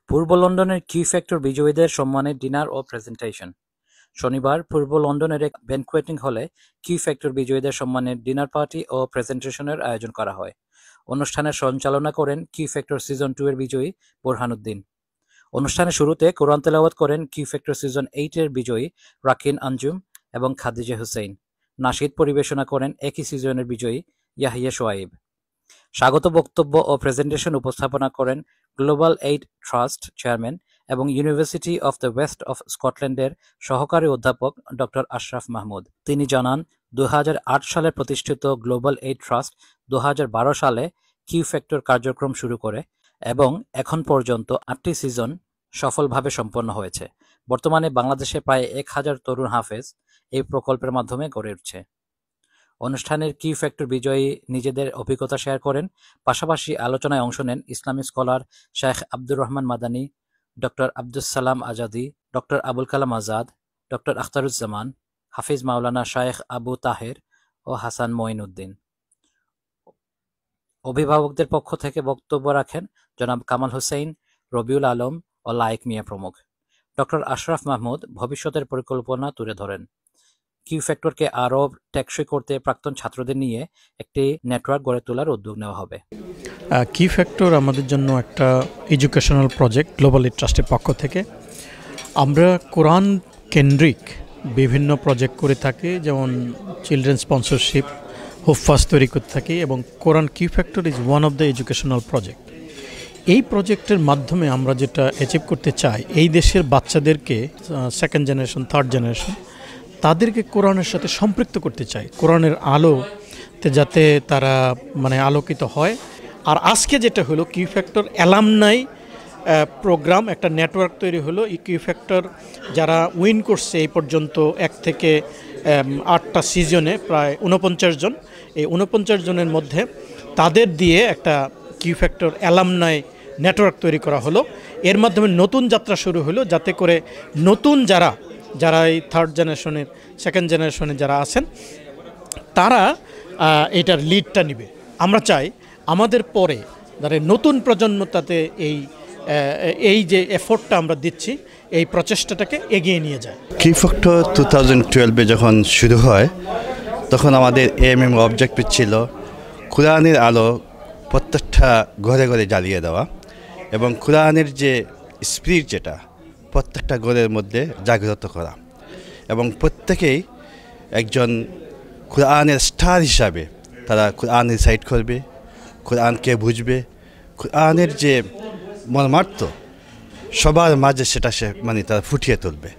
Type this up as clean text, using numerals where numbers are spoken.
পূর্ব লন্ডনের Q factor বিজয়ীদের সম্মানে ডিনার ও প্রেজেন্টেশন। শনিবার পূর্ব লন্ডনের এক ব্যানকোয়েটিং হলে কিউ ফ্যাক্টর বিজয়ীদের সম্মানে ডিনার পার্টি ও প্রেজেন্টেশনের আয়োজন করা হয়। অনুষ্ঠানের সঞ্চালনা করেন কিউ ফ্যাক্টর সিজন 2 এর বিজয়ী বোরহানুদ্দিন। অনুষ্ঠানের শুরুতে কোরআন তেলাওয়াত করেন কিউ ফ্যাক্টর সিজন 8 এর বিজয়ী রাকিন আঞ্জুম এবং খাদিজা হুসেইন। নাশিদ পরিবেশনা করেন একই সিজনের বিজয়ী ইয়াহিয়া শোয়াইব। স্বাগত বক্তব্য ও প্রেজেন্টেশন উপস্থাপনা করেন গ্লোবাল এইড ট্রাস্ট চেয়ারম্যান এবং university of the West of স্কটল্যান্ডের সহকারী অধ্যাপক ডক্টর আশরাফ মাহমুদ। তিনি জানান, 2008 সালে প্রতিষ্ঠিত গ্লোবাল এইড ট্রাস্ট 2012 সালে কিউ ফ্যাক্টর কার্যক্রম শুরু করে এবং এখন পর্যন্ত 8টি সিজন সফলভাবে সম্পন্ন হয়েছে। বর্তমানে বাংলাদেশে প্রায় 1000 তরুণ হাফেজ এই প্রকল্পের মাধ্যমে গড়ে উঠছে। অনুষ্ঠানের কিউ ফ্যাক্টর বিজয়ী নিজেদের অভিজ্ঞতা শেয়ার করেন। পাশাপাশি আলোচনায় অংশ নেন ইসলামী scholar Sheikh Abdur Rahman Madani, doctor Abdus Salam Azadi, doctor Abul Kalam Azad, doctor Akhtaruzzaman, হাফিজ মাওলানা শায়েখ আবু তাহের ও হাসান মঈনউদ্দিন। অভিভাবকদের পক্ষ থেকে বক্তব্য রাখেন জনাব কামাল হোসেন, রবিউল আলম ও লায়েক মিয়া প্রমুখ। ডক্টর আশরাফ মাহমুদ ভবিষ্যতের পরিকল্পনা তুলে ধরেন। কিউ ফ্যাক্টরকে আরও টেকসই করতে প্রাক্তন ছাত্রদের নিয়ে একটি নেটওয়ার্ক গড়ে তোলার উদ্যোগ নেওয়া হবে। কিউ ফ্যাক্টর আমাদের জন্য একটা এডুকেশনাল প্রজেক্ট গ্লোবাল এইড ট্রাস্টের পক্ষ থেকে। আমরা কোরআন কেন্দ্রিক বিভিন্ন প্রজেক্ট করে থাকি, যেমন চিলড্রেন স্পন্সরশিপ, হুফাজ তৈরি করে থাকি এবং কোরআন Q factor is one of the educational project. এই প্রজেক্টের মাধ্যমে আমরা যেটা অ্যাচিভ করতে চাই, এই দেশের বাচ্চাদেরকে সেকেন্ড জেনারেশন, থার্ড জেনারেশন, তাদেরকে কোরআনের সাথে সম্পৃক্ত করতে চাই, কোরআনের আলোতে যাতে তারা আলোকিত হয়। আর আজকে যেটা হলো কিউ ফ্যাক্টর অ্যালামনাই প্রোগ্রাম, একটা নেটওয়ার্ক তৈরি হলো। এই কিউ ফ্যাক্টর যারা উইন করছে এই পর্যন্ত 1 থেকে 8টা সিজনে প্রায় 49 জন, এই 49 জনের মধ্যে তাদের দিয়ে একটা কিউ ফ্যাক্টর অ্যালামনাই নেটওয়ার্ক তৈরি করা হলো। এর মাধ্যমে নতুন যাত্রা শুরু হলো, যাতে করে নতুন যারা এই থার্ড জেনারেশনের, সেকেন্ড জেনারেশনে যারা আছেন, তারা এটার লিডটা নেবে। আমরা চাই আমাদের পরে যারা নতুন প্রজন্ম, তাতে এই যে এফোর্টটা আমরা দিচ্ছি, এই প্রচেষ্টাটাকে এগিয়ে নিয়ে যায়। কিউ ফ্যাক্টর 2012-এ যখন শুরু হয়, তখন আমাদের এম অবজেক্টিভ ছিল কোরআনের আলো প্রত্যেকটা ঘরে ঘরে জ্বালিয়ে দেওয়া এবং কোরআনের যে স্পিরিট, যেটা প্রত্যেকটা ঘরের মধ্যে জাগ্রত করা এবং প্রত্যেকেই একজন কোরআনের স্টার হিসাবে তারা কোরআন রিসাইট করবে, কোরআনকে বুঝবে, কোরআনের যে মর্মার্থ সবার মাঝে সেটা তারা ফুটিয়ে তুলবে।